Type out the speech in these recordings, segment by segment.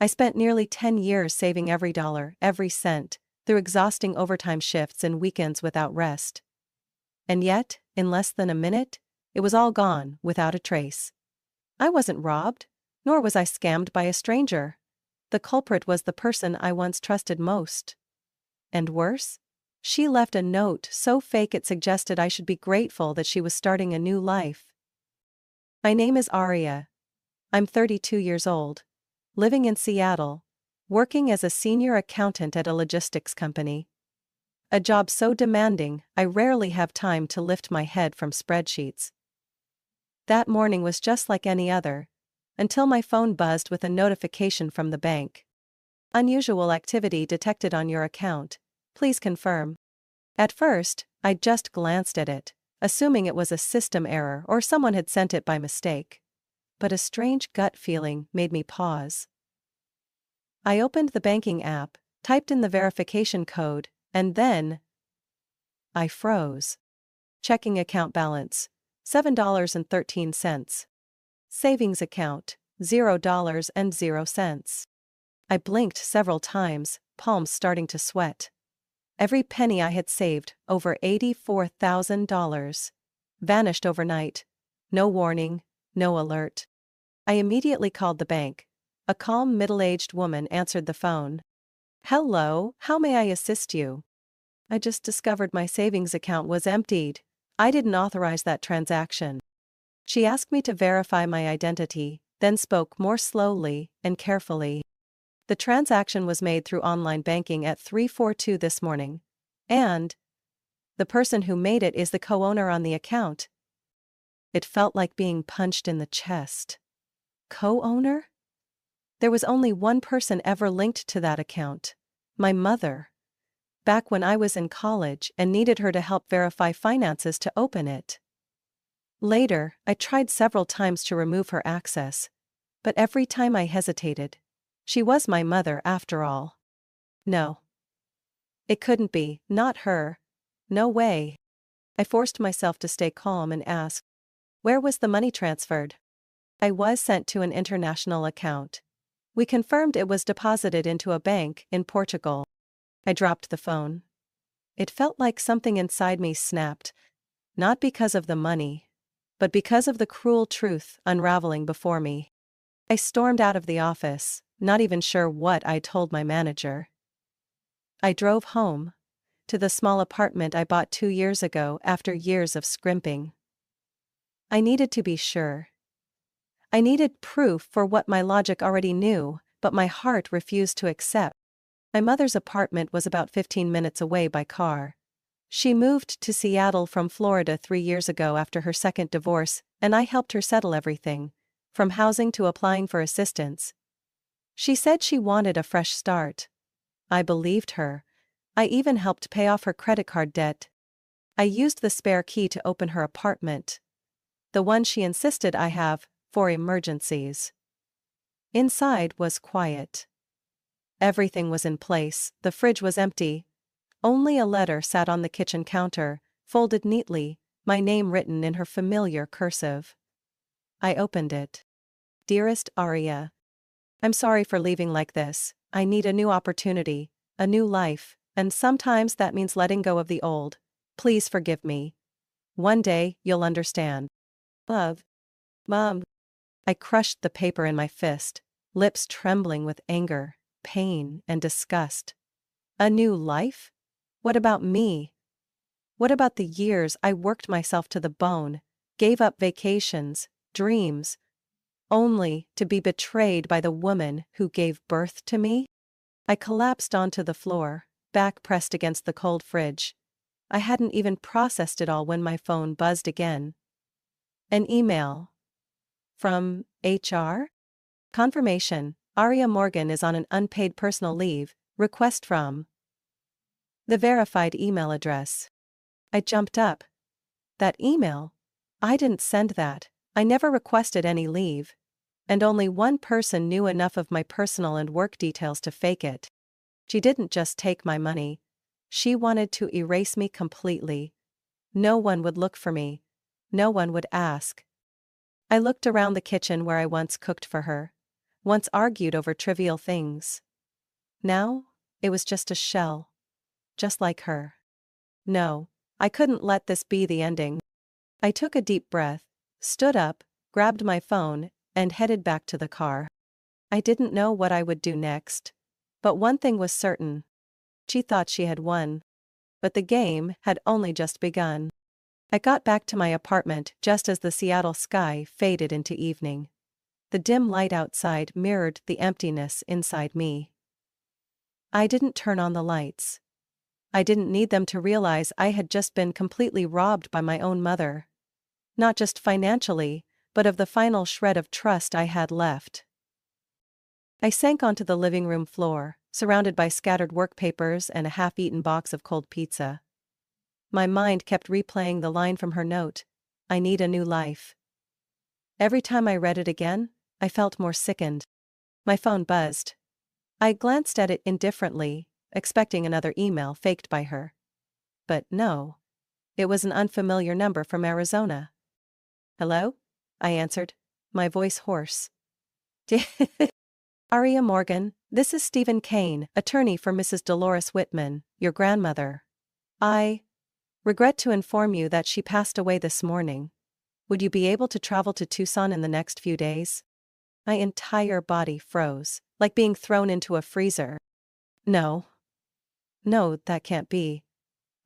I spent nearly 10 years saving every dollar, every cent, through exhausting overtime shifts and weekends without rest. And yet, in less than a minute, it was all gone, without a trace. I wasn't robbed, nor was I scammed by a stranger. The culprit was the person I once trusted most. And worse? She left a note so fake it suggested I should be grateful that she was starting a new life. My name is Arya. I'm 32 years old, living in Seattle, working as a senior accountant at a logistics company. A job so demanding, I rarely have time to lift my head from spreadsheets. That morning was just like any other, until my phone buzzed with a notification from the bank. Unusual activity detected on your account. Please confirm. At first, I just glanced at it, assuming it was a system error or someone had sent it by mistake. But a strange gut feeling made me pause. I opened the banking app, typed in the verification code, and then I froze. Checking account balance, $7.13. Savings account, $0.00. I blinked several times, palms starting to sweat. Every penny I had saved, over $84,000, vanished overnight. No warning, no alert. I immediately called the bank. A calm middle-aged woman answered the phone. "Hello, how may I assist you?" "I just discovered my savings account was emptied. I didn't authorize that transaction." She asked me to verify my identity, then spoke more slowly and carefully. "The transaction was made through online banking at 3:42 this morning. And the person who made it is the co-owner on the account." It felt like being punched in the chest. Co-owner? There was only one person ever linked to that account. My mother. Back when I was in college and needed her to help verify finances to open it. Later, I tried several times to remove her access. But every time I hesitated. She was my mother after all. No. It couldn't be, not her. No way. I forced myself to stay calm and ask, "Where was the money transferred?" "I was sent to an international account. We confirmed it was deposited into a bank in Portugal." I dropped the phone. It felt like something inside me snapped, not because of the money, but because of the cruel truth unraveling before me. I stormed out of the office, not even sure what I told my manager. I drove home, to the small apartment I bought 2 years ago after years of scrimping. I needed to be sure. I needed proof for what my logic already knew, but my heart refused to accept. My mother's apartment was about 15 minutes away by car. She moved to Seattle from Florida 3 years ago after her second divorce, and I helped her settle everything, from housing to applying for assistance. She said she wanted a fresh start. I believed her. I even helped pay off her credit card debt. I used the spare key to open her apartment. The one she insisted I have, for emergencies. Inside was quiet. Everything was in place, the fridge was empty. Only a letter sat on the kitchen counter, folded neatly, my name written in her familiar cursive. I opened it. "Dearest Arya, I'm sorry for leaving like this. I need a new opportunity, a new life, and sometimes that means letting go of the old. Please forgive me. One day, you'll understand. Love. Mom." I crushed the paper in my fist, lips trembling with anger, pain, and disgust. A new life? What about me? What about the years I worked myself to the bone, gave up vacations, dreams, only to be betrayed by the woman who gave birth to me? I collapsed onto the floor, back pressed against the cold fridge. I hadn't even processed it all when my phone buzzed again. An email. From HR? Confirmation: Arya Morgan is on an unpaid personal leave, request from. The verified email address. I jumped up. That email? I didn't send that. I never requested any leave. And only one person knew enough of my personal and work details to fake it. She didn't just take my money. She wanted to erase me completely. No one would look for me. No one would ask. I looked around the kitchen where I once cooked for her. once argued over trivial things. Now, it was just a shell. Just like her. No, I couldn't let this be the ending. I took a deep breath, stood up, grabbed my phone, and headed back to the car. I didn't know what I would do next. But one thing was certain. She thought she had won. But the game had only just begun. I got back to my apartment just as the Seattle sky faded into evening. The dim light outside mirrored the emptiness inside me. I didn't turn on the lights. I didn't need them to realize I had just been completely robbed by my own mother. Not just financially, but of the final shred of trust I had left. I sank onto the living room floor, surrounded by scattered work papers and a half-eaten box of cold pizza. My mind kept replaying the line from her note, "I need a new life." Every time I read it again, I felt more sickened. My phone buzzed. I glanced at it indifferently, expecting another email faked by her. But no. It was an unfamiliar number from Arizona. "Hello?" I answered, my voice hoarse. "Arya Morgan, this is Stephen Kane, attorney for Mrs. Dolores Whitman, your grandmother. I regret to inform you that she passed away this morning. Would you be able to travel to Tucson in the next few days?" My entire body froze, like being thrown into a freezer. No, that can't be,"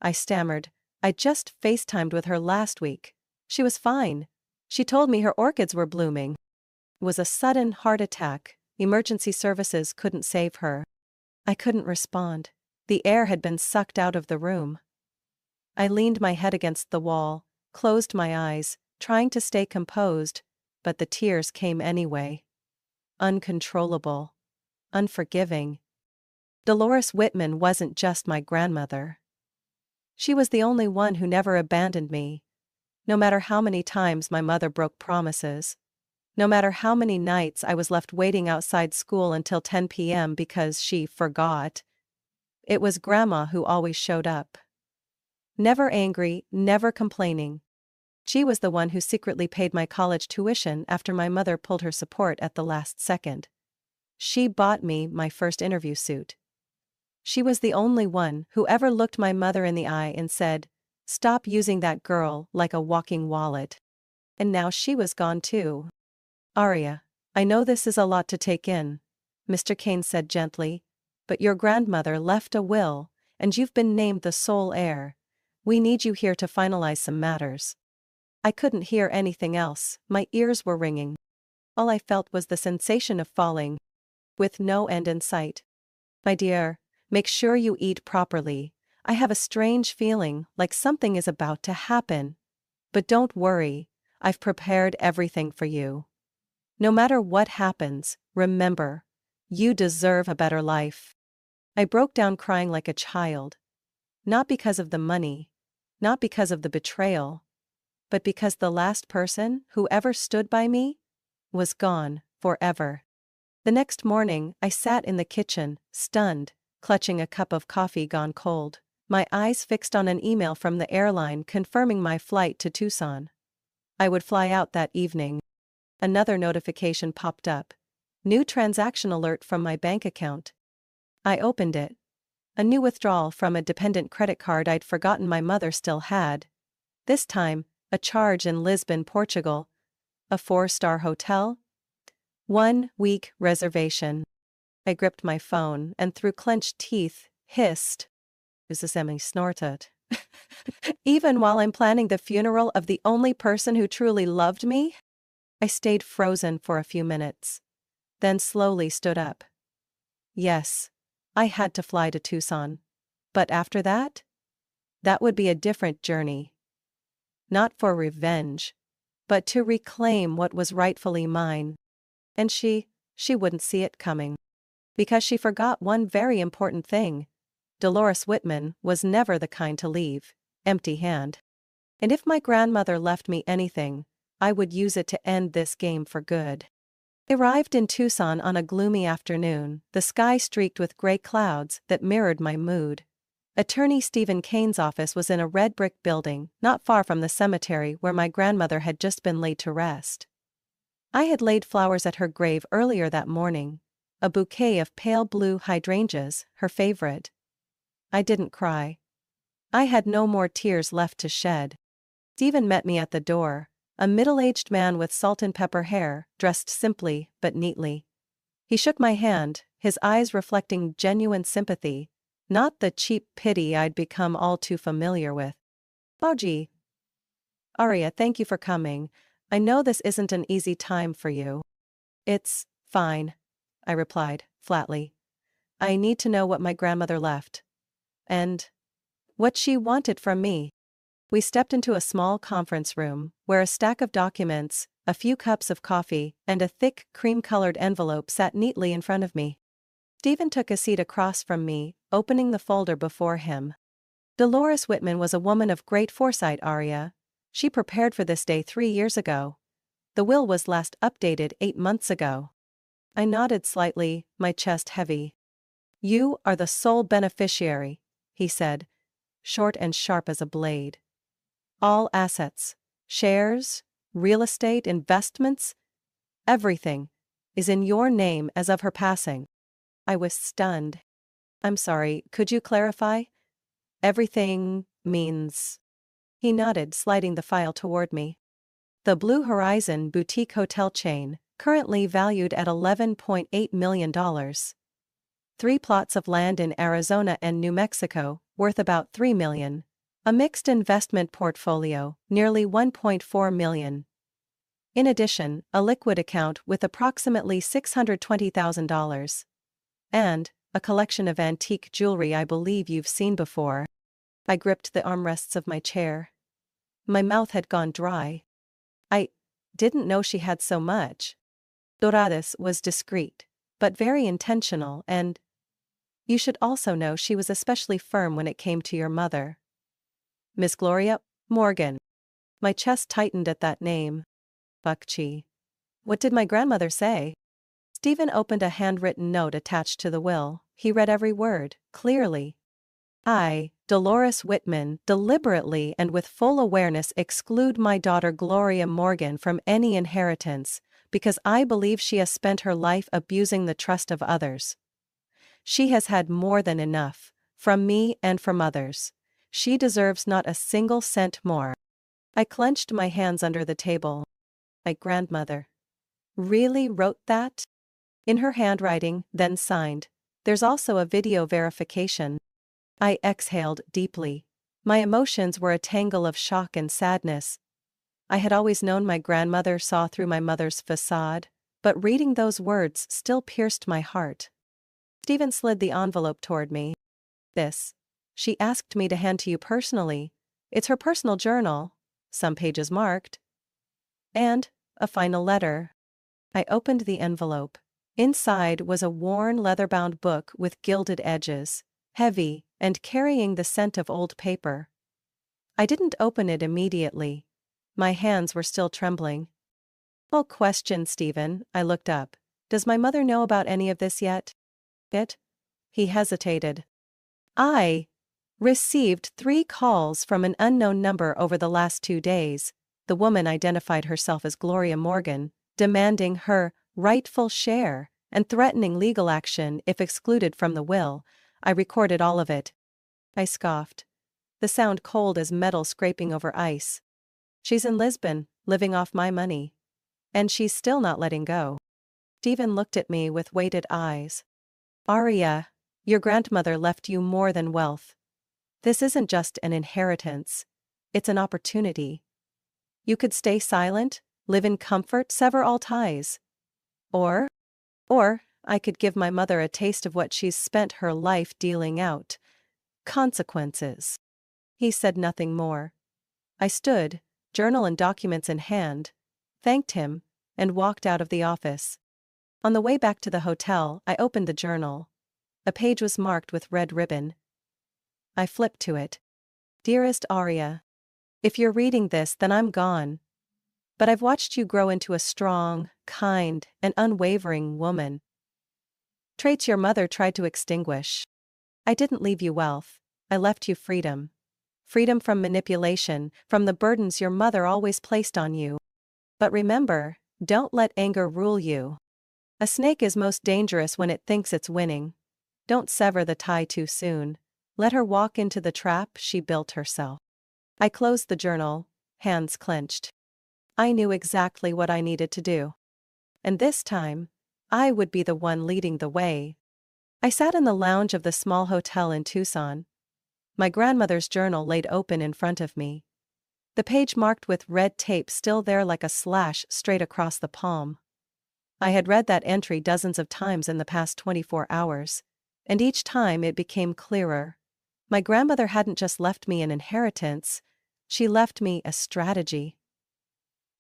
I stammered. "I just FaceTimed with her last week. She was fine. She told me her orchids were blooming. It was a sudden heart attack. Emergency services couldn't save her." I couldn't respond. The air had been sucked out of the room. I leaned my head against the wall, closed my eyes, trying to stay composed, but the tears came anyway. Uncontrollable. Unforgiving. Dolores Whitman wasn't just my grandmother. She was the only one who never abandoned me. No matter how many times my mother broke promises. No matter how many nights I was left waiting outside school until 10 p.m. because she forgot. It was Grandma who always showed up. Never angry, never complaining. She was the one who secretly paid my college tuition after my mother pulled her support at the last second. She bought me my first interview suit. She was the only one who ever looked my mother in the eye and said, "Stop using that girl like a walking wallet." And now she was gone too. "Arya, I know this is a lot to take in," Mr. Kane said gently, "but your grandmother left a will, and you've been named the sole heir. We need you here to finalize some matters." I couldn't hear anything else, my ears were ringing. All I felt was the sensation of falling, with no end in sight. "My dear, make sure you eat properly. I have a strange feeling like something is about to happen. But don't worry, I've prepared everything for you. No matter what happens, remember, you deserve a better life." I broke down crying like a child. Not because of the money, not because of the betrayal, but because the last person who ever stood by me was gone forever. The next morning, I sat in the kitchen, stunned, clutching a cup of coffee gone cold, my eyes fixed on an email from the airline confirming my flight to Tucson. I would fly out that evening. Another notification popped up. New transaction alert from my bank account. I opened it. A new withdrawal from a dependent credit card I'd forgotten my mother still had. This time, a charge in Lisbon, Portugal. A 4-star hotel. 1-week reservation. I gripped my phone and through clenched teeth, hissed. Usasemi snorted. "Even while I'm planning the funeral of the only person who truly loved me?" I stayed frozen for a few minutes. Then slowly stood up. Yes, I had to fly to Tucson. But after that? That would be a different journey. Not for revenge, but to reclaim what was rightfully mine. And she wouldn't see it coming. Because she forgot one very important thing. Dolores Whitman was never the kind to leave empty-handed. And if my grandmother left me anything, I would use it to end this game for good. I arrived in Tucson on a gloomy afternoon, the sky streaked with gray clouds that mirrored my mood. Attorney Stephen Kane's office was in a red brick building, not far from the cemetery where my grandmother had just been laid to rest. I had laid flowers at her grave earlier that morning, a bouquet of pale blue hydrangeas, her favorite. I didn't cry. I had no more tears left to shed. Stephen met me at the door, a middle-aged man with salt and pepper hair, dressed simply but neatly. He shook my hand, his eyes reflecting genuine sympathy, not the cheap pity I'd become all too familiar with. Boji. Arya, thank you for coming. I know this isn't an easy time for you. It's fine, I replied, flatly. I need to know what my grandmother left. And what she wanted from me. We stepped into a small conference room, where a stack of documents, a few cups of coffee, and a thick, cream-colored envelope sat neatly in front of me. Stephen took a seat across from me, opening the folder before him. Dolores Whitman was a woman of great foresight, Arya. She prepared for this day 3 years ago. The will was last updated 8 months ago. I nodded slightly, my chest heavy. You are the sole beneficiary, he said, short and sharp as a blade. All assets, shares, real estate, investments, everything, is in your name as of her passing. I was stunned. I'm sorry, could you clarify? Everything means... He nodded, sliding the file toward me. The Blue Horizon boutique hotel chain, currently valued at $11.8 million. 3 plots of land in Arizona and New Mexico, worth about $3 million. A mixed investment portfolio, nearly $1.4 million. In addition, a liquid account with approximately $620,000. And a collection of antique jewelry I believe you've seen before. I gripped the armrests of my chair. My mouth had gone dry. I didn't know she had so much. Doradas was discreet, but very intentional, and you should also know she was especially firm when it came to your mother. Miss Gloria Morgan. My chest tightened at that name. Bakchi. What did my grandmother say? Stephen opened a handwritten note attached to the will. He read every word, clearly. I, Dolores Whitman, deliberately and with full awareness exclude my daughter Gloria Morgan from any inheritance, because I believe she has spent her life abusing the trust of others. She has had more than enough, from me and from others. She deserves not a single cent more. I clenched my hands under the table. My grandmother really wrote that? In her handwriting, then signed. There's also a video verification. I exhaled deeply. My emotions were a tangle of shock and sadness. I had always known my grandmother saw through my mother's facade, but reading those words still pierced my heart. Stephen slid the envelope toward me. This. She asked me to hand to you personally. It's her personal journal, some pages marked. And a final letter. I opened the envelope. Inside was a worn leather-bound book with gilded edges, heavy, and carrying the scent of old paper. I didn't open it immediately. My hands were still trembling. "Oh, question, Stephen," I looked up. "Does my mother know about any of this yet?" He hesitated. I received 3 calls from an unknown number over the last 2 days. The woman identified herself as Gloria Morgan, demanding her rightful share and threatening legal action if excluded from the will. I recorded all of it. I scoffed. The sound cold as metal scraping over ice. She's in Lisbon, living off my money. And she's still not letting go. Stephen looked at me with weighted eyes. Arya, your grandmother left you more than wealth. This isn't just an inheritance. It's an opportunity. You could stay silent, live in comfort, sever all ties. Or I could give my mother a taste of what she's spent her life dealing out. Consequences. He said nothing more. I stood, journal and documents in hand, thanked him, and walked out of the office. On the way back to the hotel, I opened the journal. A page was marked with red ribbon. I flipped to it. Dearest Arya, if you're reading this, then I'm gone. But I've watched you grow into a strong, kind, and unwavering woman. Traits your mother tried to extinguish. I didn't leave you wealth. I left you freedom. Freedom from manipulation, from the burdens your mother always placed on you. But remember, Don't let anger rule you. A snake is most dangerous when it thinks it's winning. Don't sever the tie too soon. Let her walk into the trap she built herself. I closed the journal, hands clenched. I knew exactly what I needed to do. And this time, I would be the one leading the way. I sat in the lounge of the small hotel in Tucson. My grandmother's journal laid open in front of me. The page marked with red tape still there like a slash straight across the palm. I had read that entry dozens of times in the past 24 hours, and each time it became clearer. My grandmother hadn't just left me an inheritance, she left me a strategy.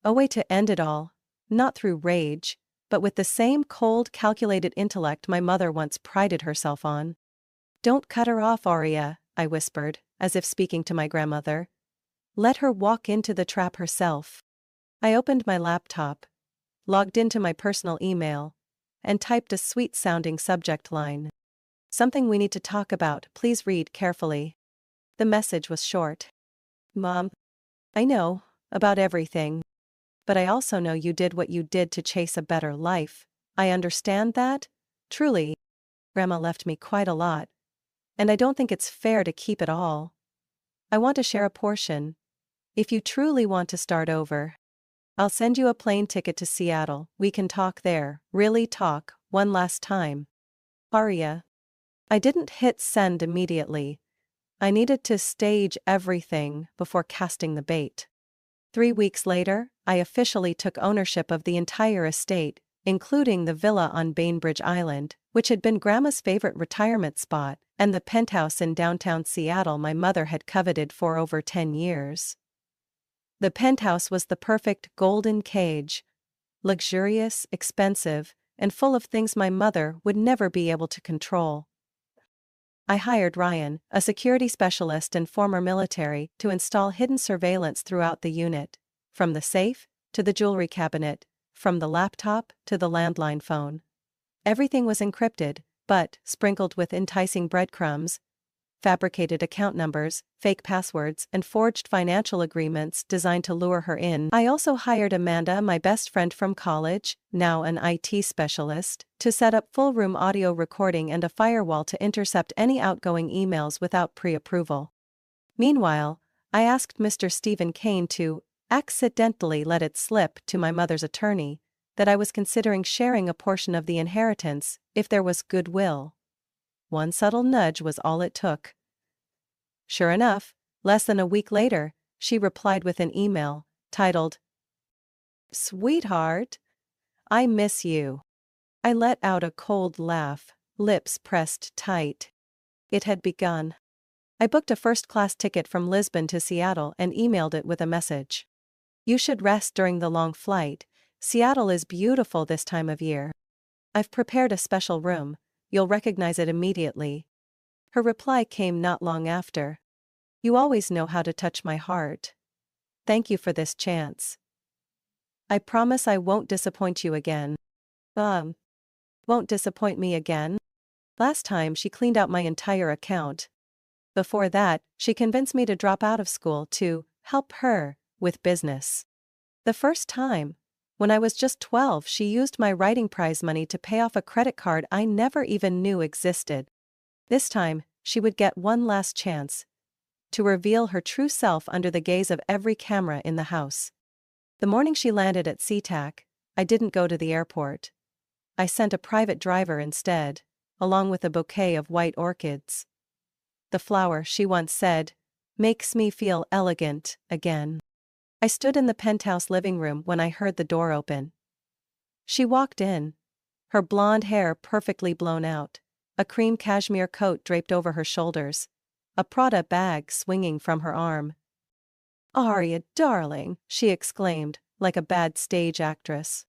A way to end it all, not through rage, but with the same cold, calculated intellect my mother once prided herself on. Don't cut her off, Arya, I whispered, as if speaking to my grandmother. Let her walk into the trap herself. I opened my laptop, logged into my personal email, and typed a sweet-sounding subject line. Something we need to talk about, please read carefully. The message was short. Mom, I know about everything. But I also know you did what you did to chase a better life. I understand that, truly. Grandma left me quite a lot. And I don't think it's fair to keep it all. I want to share a portion. If you truly want to start over, I'll send you a plane ticket to Seattle. We can talk there, really talk, one last time. Arya. I didn't hit send immediately. I needed to stage everything before casting the bait. 3 weeks later, I officially took ownership of the entire estate, including the villa on Bainbridge Island, which had been Grandma's favorite retirement spot, and the penthouse in downtown Seattle my mother had coveted for over 10 years. The penthouse was the perfect golden cage, luxurious, expensive, and full of things my mother would never be able to control. I hired Ryan, a security specialist and former military, to install hidden surveillance throughout the unit, from the safe to the jewelry cabinet, from the laptop to the landline phone. Everything was encrypted, but sprinkled with enticing breadcrumbs, fabricated account numbers, fake passwords, and forged financial agreements designed to lure her in. I also hired Amanda, my best friend from college, now an IT specialist, to set up full-room audio recording and a firewall to intercept any outgoing emails without pre-approval. Meanwhile, I asked Mr. Stephen Kane to accidentally let it slip to my mother's attorney that I was considering sharing a portion of the inheritance if there was goodwill. One subtle nudge was all it took. Sure enough, less than a week later, she replied with an email, titled, "Sweetheart, I miss you." I let out a cold laugh, lips pressed tight. It had begun. I booked a first-class ticket from Lisbon to Seattle and emailed it with a message. You should rest during the long flight. Seattle is beautiful this time of year. I've prepared a special room. You'll recognize it immediately. Her reply came not long after. You always know how to touch my heart. Thank you for this chance. I promise I won't disappoint you again. Won't disappoint me again? Last time she cleaned out my entire account. Before that, she convinced me to drop out of school to help her with business. The first time, when I was just 12, she used my writing prize money to pay off a credit card I never even knew existed. This time, she would get one last chance to reveal her true self under the gaze of every camera in the house. The morning she landed at SeaTac, I didn't go to the airport. I sent a private driver instead, along with a bouquet of white orchids. The flower, she once said, makes me feel elegant again. I stood in the penthouse living room when I heard the door open. She walked in, her blonde hair perfectly blown out, a cream cashmere coat draped over her shoulders, a Prada bag swinging from her arm. "Arya, darling," she exclaimed, like a bad stage actress.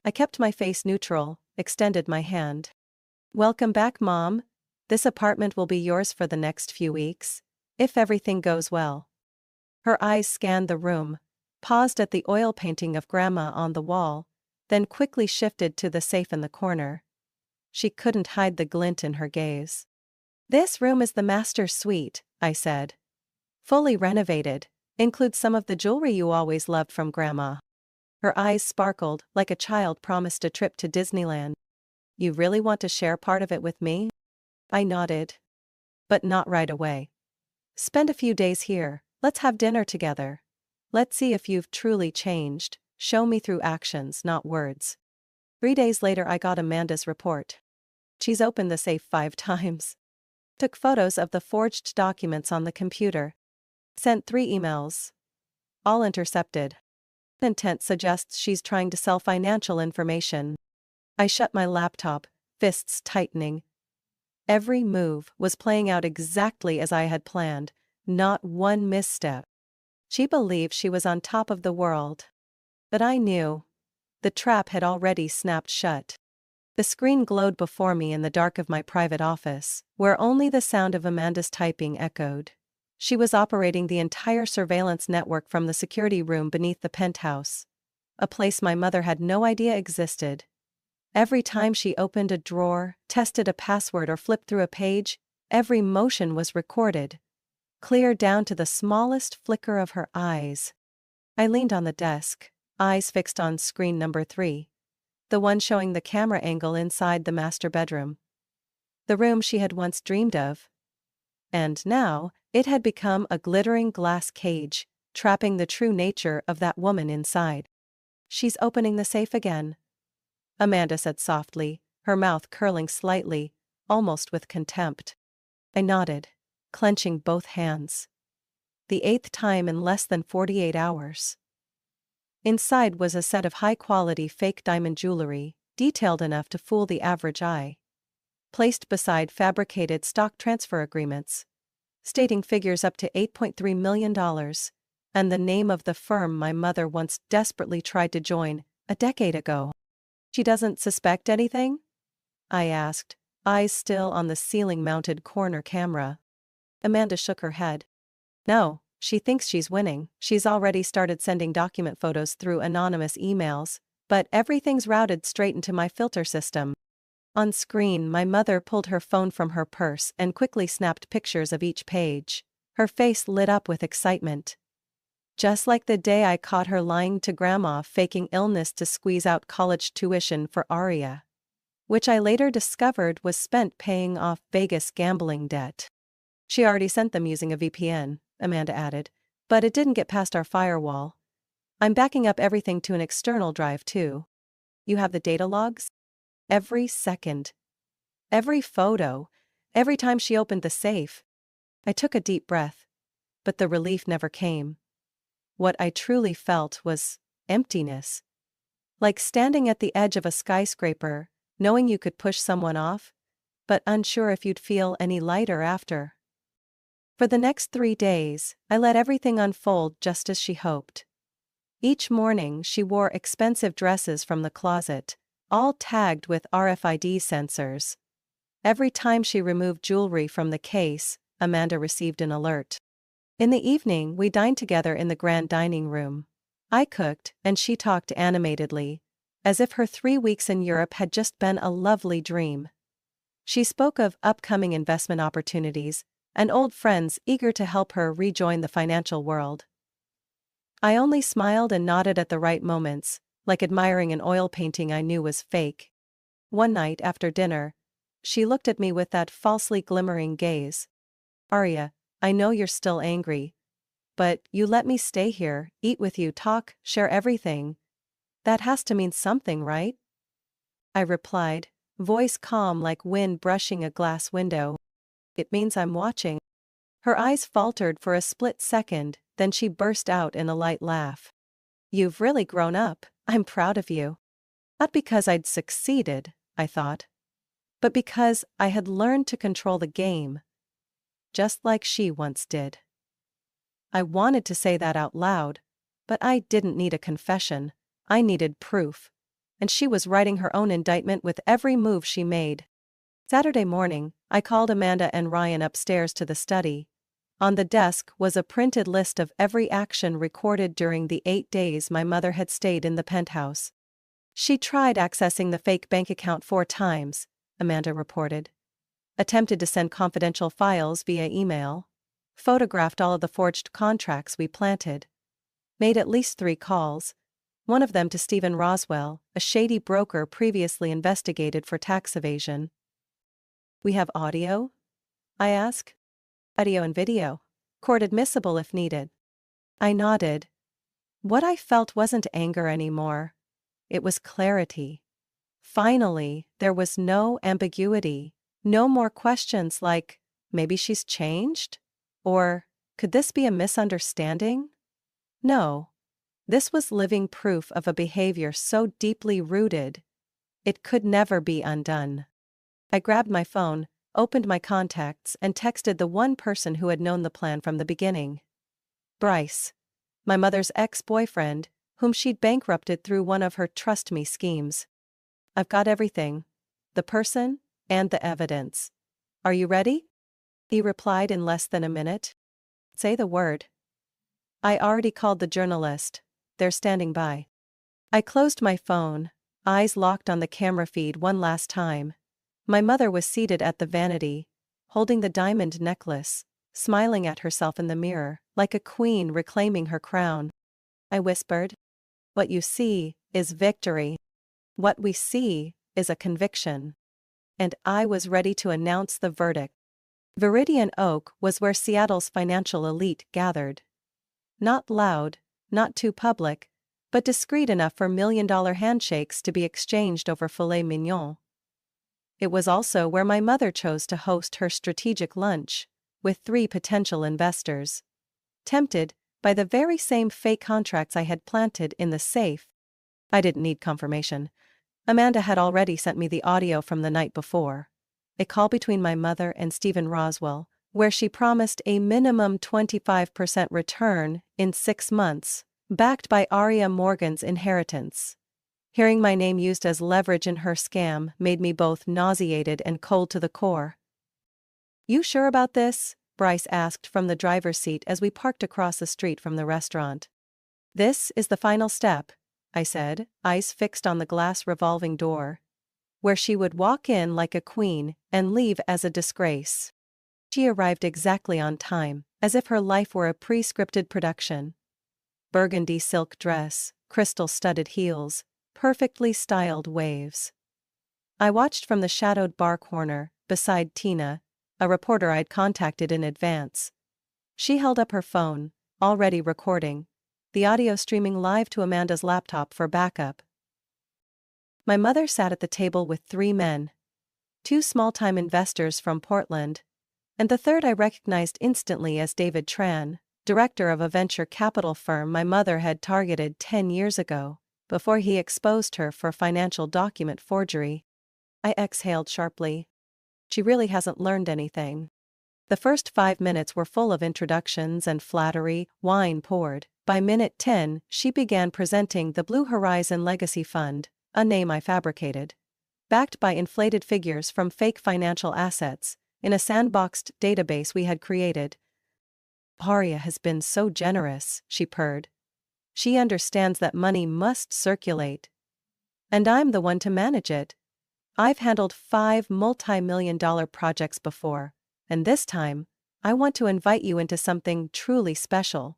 I kept my face neutral, extended my hand. "Welcome back, Mom. This apartment will be yours for the next few weeks, if everything goes well." Her eyes scanned the room, paused at the oil painting of Grandma on the wall, then quickly shifted to the safe in the corner. She couldn't hide the glint in her gaze. "This room is the master suite," I said. "Fully renovated, includes some of the jewelry you always loved from Grandma." Her eyes sparkled like a child promised a trip to Disneyland. You really want to share part of it with me? I nodded. But not right away. Spend a few days here, let's have dinner together. Let's see if you've truly changed, show me through actions, not words. 3 days later I got Amanda's report. She's opened the safe 5 times. Took photos of the forged documents on the computer. Sent 3 emails. All intercepted. Intent suggests she's trying to sell financial information. I shut my laptop, fists tightening. Every move was playing out exactly as I had planned, not one misstep. She believed she was on top of the world. But I knew. The trap had already snapped shut. The screen glowed before me in the dark of my private office, where only the sound of Amanda's typing echoed. She was operating the entire surveillance network from the security room beneath the penthouse. A place my mother had no idea existed. Every time she opened a drawer, tested a password or flipped through a page, every motion was recorded. Clear down to the smallest flicker of her eyes. I leaned on the desk, eyes fixed on screen number 3. The one showing the camera angle inside the master bedroom. The room she had once dreamed of. And now, it had become a glittering glass cage, trapping the true nature of that woman inside. She's opening the safe again, Amanda said softly, her mouth curling slightly, almost with contempt. I nodded, clenching both hands. The 8th time in less than 48 hours. Inside was a set of high-quality fake diamond jewelry, detailed enough to fool the average eye. Placed beside fabricated stock transfer agreements, stating figures up to $8.3 million, and the name of the firm my mother once desperately tried to join, a decade ago. She doesn't suspect anything? I asked, eyes still on the ceiling-mounted corner camera. Amanda shook her head. No, she thinks she's winning. She's already started sending document photos through anonymous emails, but everything's routed straight into my filter system. On screen, my mother pulled her phone from her purse and quickly snapped pictures of each page. Her face lit up with excitement. Just like the day I caught her lying to Grandma faking illness to squeeze out college tuition for Arya. Which I later discovered was spent paying off Vegas gambling debt. She already sent them using a VPN, Amanda added, but it didn't get past our firewall. I'm backing up everything to an external drive too. You have the data logs? Every second. Every photo. Every time she opened the safe. I took a deep breath. But the relief never came. What I truly felt was emptiness. Like standing at the edge of a skyscraper, knowing you could push someone off, but unsure if you'd feel any lighter after. For the next 3 days, I let everything unfold just as she hoped. Each morning she wore expensive dresses from the closet, all tagged with RFID sensors. Every time she removed jewelry from the case, Amanda received an alert. In the evening we dined together in the grand dining room. I cooked, and she talked animatedly, as if her 3 weeks in Europe had just been a lovely dream. She spoke of upcoming investment opportunities, and old friends eager to help her rejoin the financial world. I only smiled and nodded at the right moments, like admiring an oil painting I knew was fake. One night after dinner, she looked at me with that falsely glimmering gaze. Arya, I know you're still angry. But you let me stay here, eat with you, talk, share everything. That has to mean something, right? I replied, voice calm like wind brushing a glass window. It means I'm watching. Her eyes faltered for a split second, then she burst out in a light laugh. You've really grown up, I'm proud of you. Not because I'd succeeded, I thought. But because I had learned to control the game. Just like she once did. I wanted to say that out loud, but I didn't need a confession, I needed proof. And she was writing her own indictment with every move she made. Saturday morning, I called Amanda and Ryan upstairs to the study. On the desk was a printed list of every action recorded during the 8 days my mother had stayed in the penthouse. She tried accessing the fake bank account 4 times, Amanda reported. Attempted to send confidential files via email. Photographed all of the forged contracts we planted. Made at least 3 calls. one of them to Stephen Roswell, a shady broker previously investigated for tax evasion. "We have audio?" I ask. "Audio and video. Court admissible if needed." I nodded. What I felt wasn't anger anymore. It was clarity. Finally, there was no ambiguity. No more questions like, maybe she's changed? Or, could this be a misunderstanding? No. This was living proof of a behavior so deeply rooted, it could never be undone. I grabbed my phone, opened my contacts, and texted the one person who had known the plan from the beginning. Bryce. My mother's ex-boyfriend, whom she'd bankrupted through one of her trust me schemes. "I've got everything. The person, and the evidence. Are you ready?" He replied in less than a minute. "Say the word." I already called the journalist. They're standing by. I closed my phone, eyes locked on the camera feed one last time. My mother was seated at the vanity, holding the diamond necklace, smiling at herself in the mirror, like a queen reclaiming her crown. I whispered, "What you see is victory. What we see is a conviction." And I was ready to announce the verdict. Viridian Oak was where Seattle's financial elite gathered. Not loud, not too public, but discreet enough for million-dollar handshakes to be exchanged over filet mignon. It was also where my mother chose to host her strategic lunch, with 3 potential investors. Tempted by the very same fake contracts I had planted in the safe. I didn't need confirmation. Amanda had already sent me the audio from the night before. A call between my mother and Stephen Roswell, where she promised a minimum 25% return in 6 months, backed by Arya Morgan's inheritance. Hearing my name used as leverage in her scam made me both nauseated and cold to the core. "You sure about this?" Bryce asked from the driver's seat as we parked across the street from the restaurant. "This is the final step," I said, eyes fixed on the glass revolving door. "Where she would walk in like a queen and leave as a disgrace." She arrived exactly on time, as if her life were a pre-scripted production. Burgundy silk dress, crystal-studded heels, perfectly styled waves. I watched from the shadowed bar corner, beside Tina, a reporter I'd contacted in advance. She held up her phone, already recording, the audio streaming live to Amanda's laptop for backup. My mother sat at the table with 3 men. 2 small-time investors from Portland, and the third I recognized instantly as David Tran, director of a venture capital firm my mother had targeted 10 years ago, before he exposed her for financial document forgery. I exhaled sharply. She really hasn't learned anything. The first 5 minutes were full of introductions and flattery, wine poured. By minute 10, she began presenting the Blue Horizon Legacy Fund, a name I fabricated. Backed by inflated figures from fake financial assets, in a sandboxed database we had created. "Arya has been so generous," she purred. "She understands that money must circulate. And I'm the one to manage it. I've handled 5 multi-million-dollar projects before, and this time, I want to invite you into something truly special."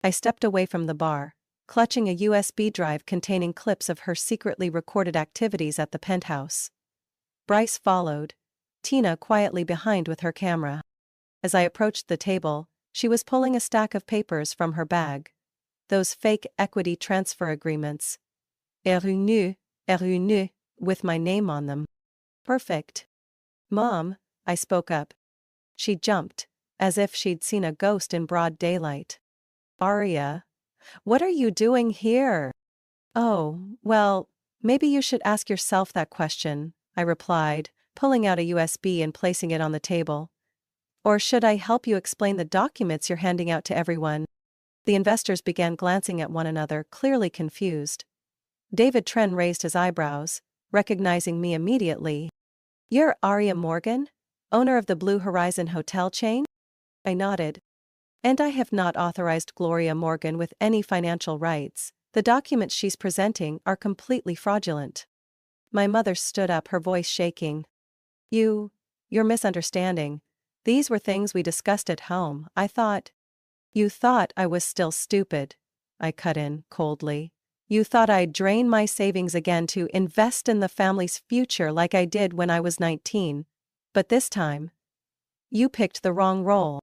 I stepped away from the bar, clutching a USB drive containing clips of her secretly recorded activities at the penthouse. Bryce followed, Tina quietly behind with her camera. As I approached the table, she was pulling a stack of papers from her bag. Those fake equity transfer agreements. RU, with my name on them. "Perfect." "Mom," I spoke up. She jumped, as if she'd seen a ghost in broad daylight. "Arya, what are you doing here?" "Oh, well, maybe you should ask yourself that question," I replied, pulling out a USB and placing it on the table. "Or should I help you explain the documents you're handing out to everyone?" The investors began glancing at one another, clearly confused. David Tren raised his eyebrows, recognizing me immediately. "You're Arya Morgan, owner of the Blue Horizon hotel chain?" I nodded. "And I have not authorized Gloria Morgan with any financial rights. The documents she's presenting are completely fraudulent." My mother stood up, her voice shaking. You're misunderstanding. These were things we discussed at home. I thought." "You thought I was still stupid," I cut in, coldly. You thought I'd drain my savings again to invest in the family's future like I did when I was 19. But this time, you picked the wrong role.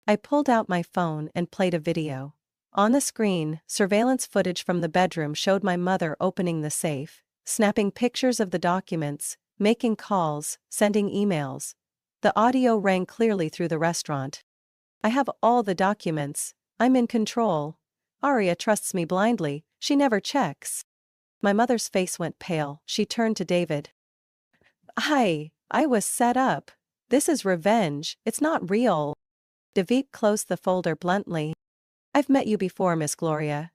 I pulled out my phone and played a video. On the screen, surveillance footage from the bedroom showed my mother opening the safe, snapping pictures of the documents, making calls, sending emails. The audio rang clearly through the restaurant. I have all the documents. I'm in control. Arya trusts me blindly, she never checks. My mother's face went pale, she turned to David. I was set up. This is revenge, it's not real. David closed the folder bluntly. I've met you before, Miss Gloria.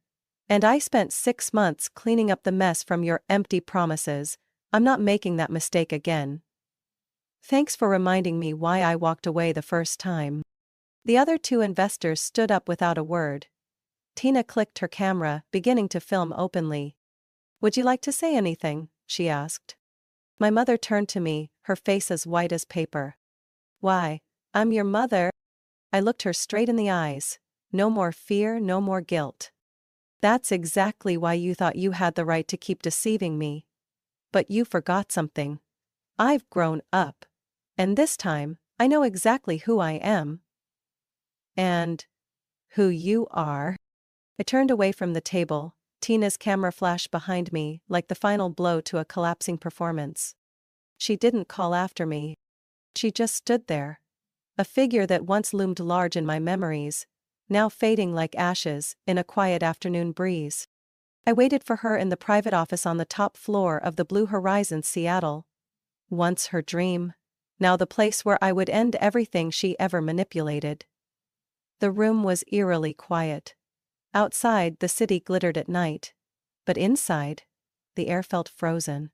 And I spent 6 months cleaning up the mess from your empty promises. I'm not making that mistake again. Thanks for reminding me why I walked away the first time. The other 2 investors stood up without a word. Tina clicked her camera, beginning to film openly. Would you like to say anything? She asked. My mother turned to me, her face as white as paper. Why, I'm your mother. I looked her straight in the eyes. No more fear, no more guilt. That's exactly why you thought you had the right to keep deceiving me. But you forgot something. I've grown up. And this time, I know exactly who I am. And who you are. I turned away from the table. Tina's camera flashed behind me, like the final blow to a collapsing performance. She didn't call after me. She just stood there. A figure that once loomed large in my memories, now fading like ashes in a quiet afternoon breeze. I waited for her in the private office on the top floor of the Blue Horizon, Seattle. Once her dream, now the place where I would end everything she ever manipulated. The room was eerily quiet. Outside, the city glittered at night. But inside, the air felt frozen.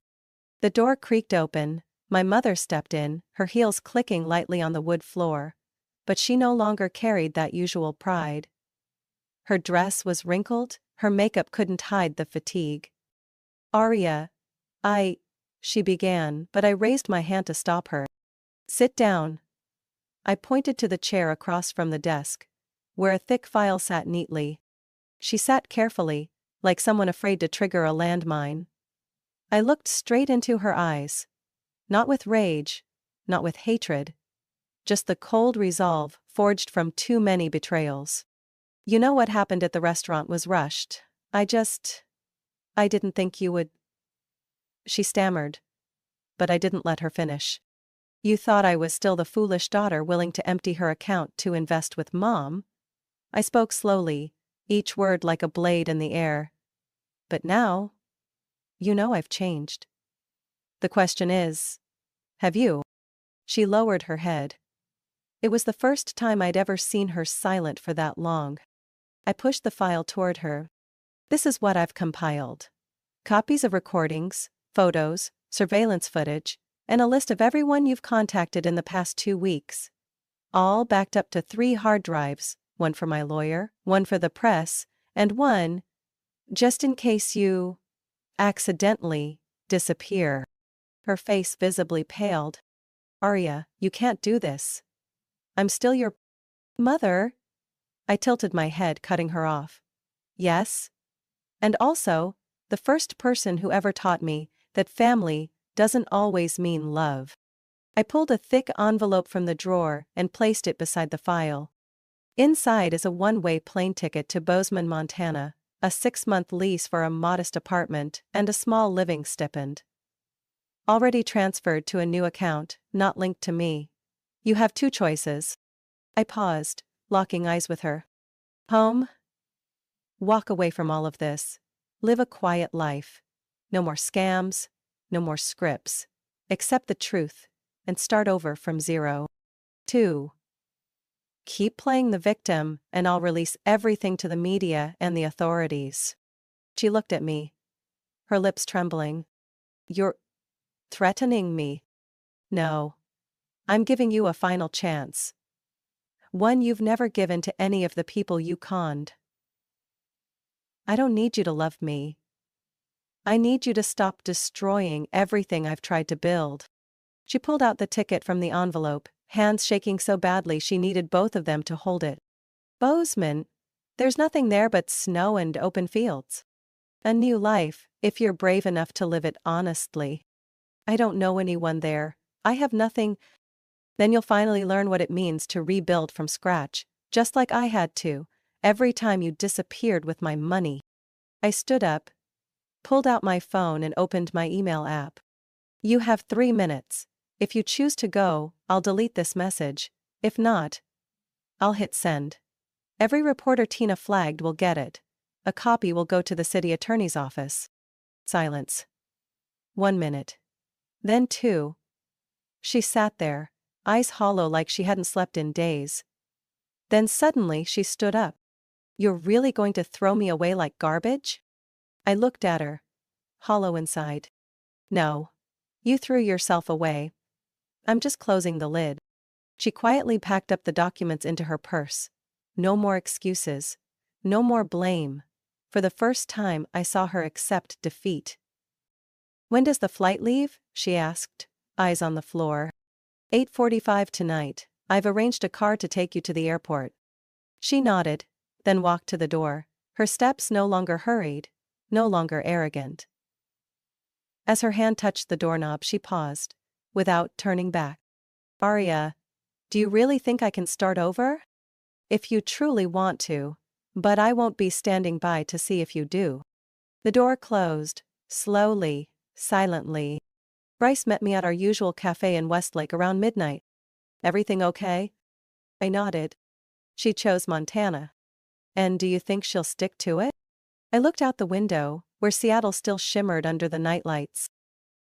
The door creaked open. My mother stepped in, her heels clicking lightly on the wood floor. But she no longer carried that usual pride. Her dress was wrinkled, her makeup couldn't hide the fatigue. Arya, she began, but I raised my hand to stop her. Sit down. I pointed to the chair across from the desk, where a thick file sat neatly. She sat carefully, like someone afraid to trigger a landmine. I looked straight into her eyes. Not with rage, not with hatred. Just the cold resolve forged from too many betrayals. You know what happened at the restaurant was rushed. I didn't think you would. She stammered. But I didn't let her finish. You thought I was still the foolish daughter willing to empty her account to invest with Mom? I spoke slowly, each word like a blade in the air. But now, you know I've changed. The question is, have you? She lowered her head. It was the first time I'd ever seen her silent for that long. I pushed the file toward her. This is what I've compiled. Copies of recordings, photos, surveillance footage, and a list of everyone you've contacted in the past 2 weeks. All backed up to 3 hard drives, one for my lawyer, one for the press, and one, just in case you accidentally disappear. Her face visibly paled. Arya, you can't do this. I'm still your mother. I tilted my head, cutting her off. Yes. And also, the first person who ever taught me that family doesn't always mean love. I pulled a thick envelope from the drawer and placed it beside the file. Inside is a one-way plane ticket to Bozeman, Montana, a 6-month lease for a modest apartment, and a small living stipend. Already transferred to a new account, not linked to me. You have 2 choices. I paused, locking eyes with her. Home? Walk away from all of this. Live a quiet life. No more scams, no more scripts. Accept the truth, and start over from 0. 2. Keep playing the victim, and I'll release everything to the media and the authorities. She looked at me, her lips trembling. You're threatening me? No. I'm giving you a final chance. One you've never given to any of the people you conned. I don't need you to love me. I need you to stop destroying everything I've tried to build. She pulled out the ticket from the envelope, hands shaking so badly she needed both of them to hold it. Bozeman? There's nothing there but snow and open fields. A new life, if you're brave enough to live it honestly. I don't know anyone there. I have nothing. Then you'll finally learn what it means to rebuild from scratch, just like I had to, every time you disappeared with my money. I stood up, pulled out my phone and opened my email app. You have 3 minutes. If you choose to go, I'll delete this message. If not, I'll hit send. Every reporter Tina flagged will get it. A copy will go to the city attorney's office. Silence. 1 minute. Then 2. She sat there, eyes hollow like she hadn't slept in days. Then suddenly she stood up. You're really going to throw me away like garbage? I looked at her, hollow inside. No. You threw yourself away. I'm just closing the lid. She quietly packed up the documents into her purse. No more excuses. No more blame. For the first time, I saw her accept defeat. When does the flight leave? She asked, eyes on the floor. 8:45 tonight. I've arranged a car to take you to the airport. She nodded, then walked to the door, her steps no longer hurried, no longer arrogant. As her hand touched the doorknob, she paused, without turning back. Arya, do you really think I can start over? If you truly want to, but I won't be standing by to see if you do. The door closed, slowly, silently. Bryce met me at our usual cafe in Westlake around midnight. Everything okay? I nodded. She chose Montana. And do you think she'll stick to it? I looked out the window, where Seattle still shimmered under the nightlights.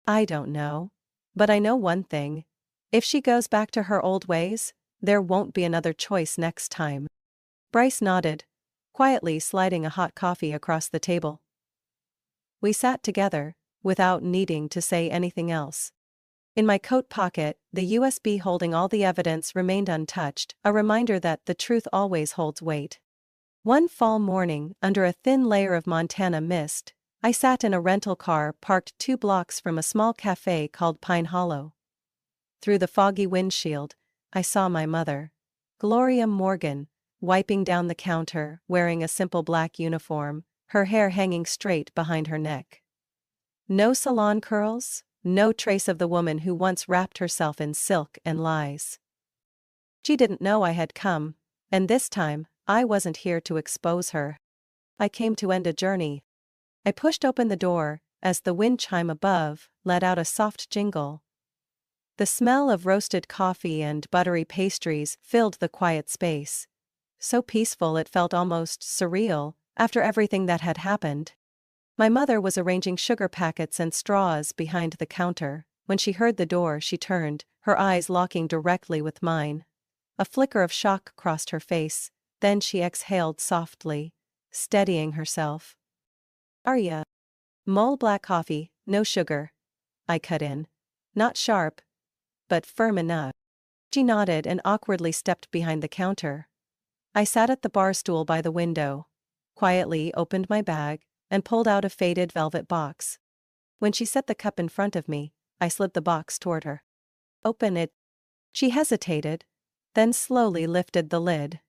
I don't know. But I know one thing. If she goes back to her old ways, there won't be another choice next time. Bryce nodded, quietly sliding a hot coffee across the table. We sat together, without needing to say anything else. In my coat pocket, the USB holding all the evidence remained untouched, a reminder that the truth always holds weight. One fall morning, under a thin layer of Montana mist, I sat in a rental car parked 2 blocks from a small cafe called Pine Hollow. Through the foggy windshield, I saw my mother, Gloria Morgan, wiping down the counter, wearing a simple black uniform, her hair hanging straight behind her neck. No salon curls, no trace of the woman who once wrapped herself in silk and lies. She didn't know I had come, and this time, I wasn't here to expose her. I came to end a journey. I pushed open the door, as the wind chime above let out a soft jingle. The smell of roasted coffee and buttery pastries filled the quiet space. So peaceful it felt almost surreal, after everything that had happened. My mother was arranging sugar packets and straws behind the counter. When she heard the door, she turned, her eyes locking directly with mine. A flicker of shock crossed her face, then she exhaled softly, steadying herself. Arya. Mull black coffee, no sugar. I cut in. Not sharp, but firm enough. She nodded and awkwardly stepped behind the counter. I sat at the bar stool by the window, quietly opened my bag, and pulled out a faded velvet box. When she set the cup in front of me, I slid the box toward her. Open it. She hesitated, then slowly lifted the lid.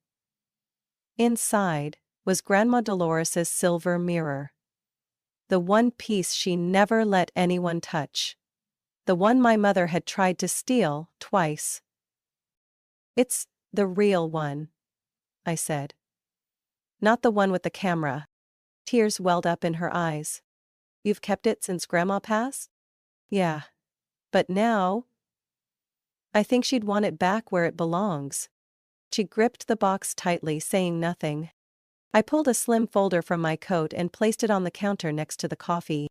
Inside was Grandma Dolores's silver mirror. The one piece she never let anyone touch. The one my mother had tried to steal twice. It's the real one, I said. Not the one with the camera. Tears welled up in her eyes. You've kept it since Grandma passed? Yeah. But now, I think she'd want it back where it belongs. She gripped the box tightly, saying nothing. I pulled a slim folder from my coat and placed it on the counter next to the coffee.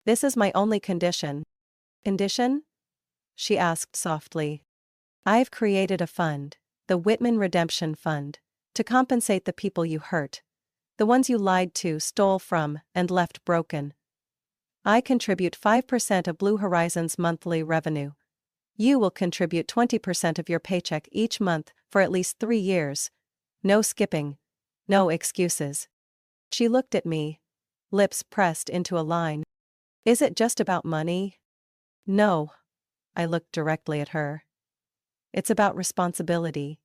This is my only condition. Condition? She asked softly. I've created a fund, the Whitman Redemption Fund, to compensate the people you hurt. The ones you lied to, stole from, and left broken. I contribute 5% of Blue Horizon's monthly revenue. You will contribute 20% of your paycheck each month for at least 3 years. No skipping. No excuses. She looked at me, lips pressed into a line. Is it just about money? No. I looked directly at her. It's about responsibility.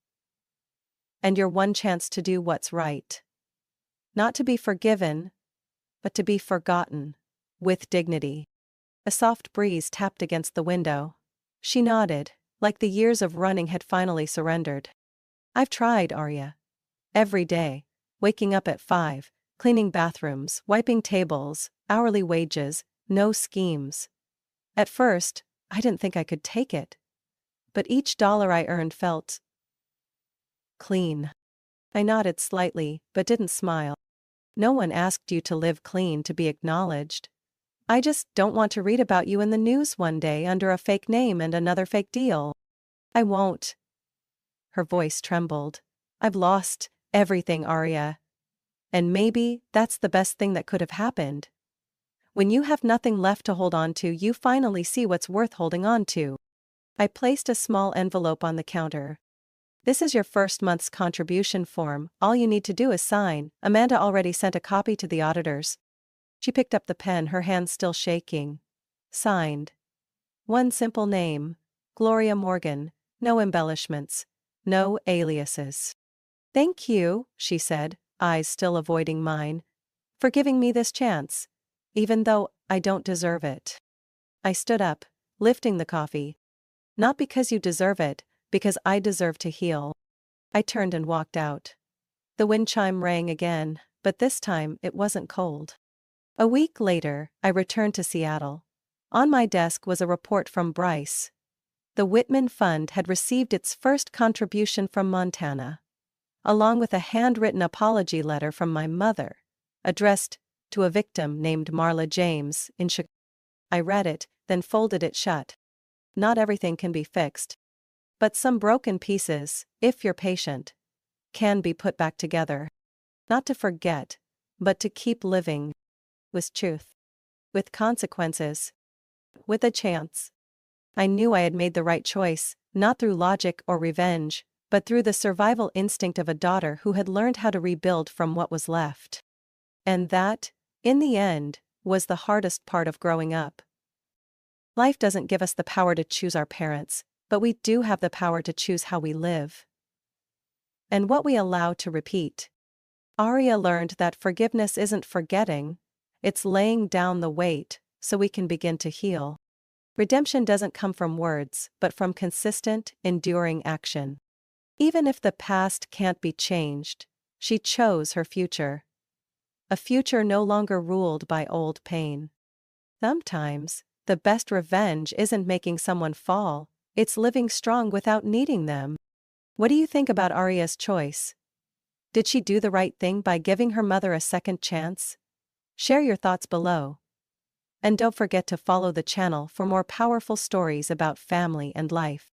And your one chance to do what's right. Not to be forgiven, but to be forgotten. With dignity. A soft breeze tapped against the window. She nodded, like the years of running had finally surrendered. I've tried, Arya. Every day. Waking up at 5, cleaning bathrooms, wiping tables, hourly wages, no schemes. At first, I didn't think I could take it. But each dollar I earned felt clean. I nodded slightly, but didn't smile. No one asked you to live clean to be acknowledged. I just don't want to read about you in the news one day under a fake name and another fake deal. I won't. Her voice trembled. I've lost everything, Arya. And maybe that's the best thing that could have happened. When you have nothing left to hold on to, you finally see what's worth holding on to. I placed a small envelope on the counter. This is your first month's contribution form. All you need to do is sign. Amanda already sent a copy to the auditors. She picked up the pen, her hand still shaking. Signed. One simple name. Gloria Morgan. No embellishments. No aliases. Thank you, she said, eyes still avoiding mine, for giving me this chance, even though I don't deserve it. I stood up, lifting the coffee. Not because you deserve it, because I deserve to heal. I turned and walked out. The wind chime rang again, but this time it wasn't cold. A week later, I returned to Seattle. On my desk was a report from Bryce. The Whitman Fund had received its first contribution from Montana, along with a handwritten apology letter from my mother, addressed to a victim named Marla James in Chicago. I read it, then folded it shut. Not everything can be fixed. But some broken pieces, if you're patient, can be put back together. Not to forget, but to keep living. With truth. With consequences. With a chance. I knew I had made the right choice, not through logic or revenge, but through the survival instinct of a daughter who had learned how to rebuild from what was left. And that, in the end, was the hardest part of growing up. Life doesn't give us the power to choose our parents, but we do have the power to choose how we live. And what we allow to repeat. Arya learned that forgiveness isn't forgetting, it's laying down the weight, so we can begin to heal. Redemption doesn't come from words, but from consistent, enduring action. Even if the past can't be changed, she chose her future. A future no longer ruled by old pain. Sometimes, the best revenge isn't making someone fall, it's living strong without needing them. What do you think about Arya's choice? Did she do the right thing by giving her mother a second chance? Share your thoughts below. And don't forget to follow the channel for more powerful stories about family and life.